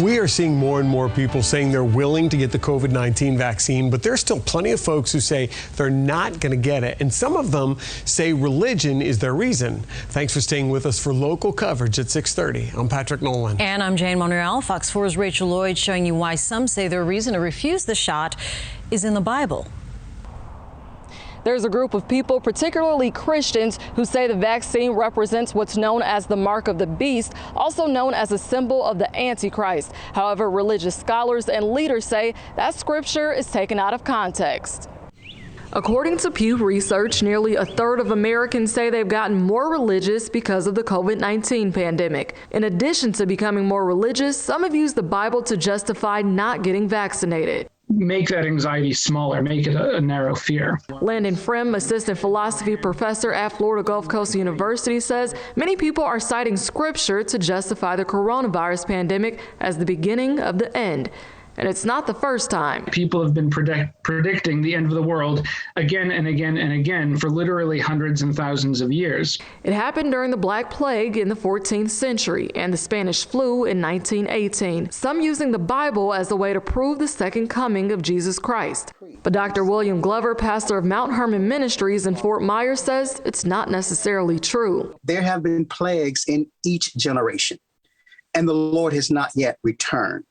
We are seeing more and more people saying they're willing to get the COVID-19 vaccine, but there's still plenty of folks who say they're not going to get it. And some of them say religion is their reason. Thanks for staying with us for local coverage at 6:30. I'm Patrick Nolan. And I'm Jane Monreal. Fox 4's Rachel Lloyd showing you why some say their reason to refuse the shot is in the Bible. There's a group of people, particularly Christians, who say the vaccine represents what's known as the mark of the beast, also known as a symbol of the Antichrist. However, religious scholars and leaders say that scripture is taken out of context. According to Pew Research, nearly a third of Americans say they've gotten more religious because of the COVID-19 pandemic. In addition to becoming more religious, some have used the Bible to justify not getting vaccinated. Make that anxiety smaller, make it a narrow fear. Landon Frem, assistant philosophy professor at Florida Gulf Coast University, says many people are citing scripture to justify the coronavirus pandemic as the beginning of the end. And it's not the first time. People have been predicting the end of the world again and again and again for literally hundreds and thousands of years. It happened during the Black Plague in the 14th century and the Spanish flu in 1918, some using the Bible as a way to prove the second coming of Jesus Christ. But Dr. William Glover, pastor of Mount Hermon Ministries in Fort Myers, says it's not necessarily true. There have been plagues in each generation, and the Lord has not yet returned.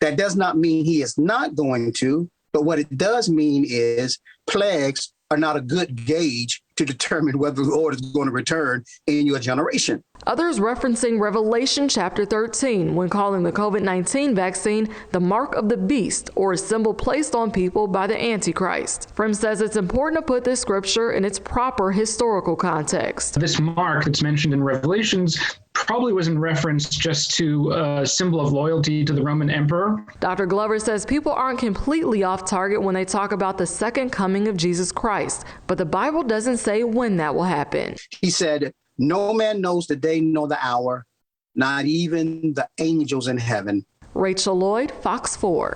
That does not mean he is not going to, but what it does mean is plagues are not a good gauge to determine whether the Lord is going to return in your generation. Others referencing Revelation chapter 13 when calling the COVID-19 vaccine the mark of the beast, or a symbol placed on people by the Antichrist. Frem says it's important to put this scripture in its proper historical context. This mark that's mentioned in Revelations probably was in reference just to a symbol of loyalty to the Roman emperor. Dr. Glover says people aren't completely off target when they talk about the second coming of Jesus Christ, but the Bible doesn't say when that will happen. He said, "No man knows the day nor the hour, not even the angels in heaven." Rachel Lloyd, Fox 4.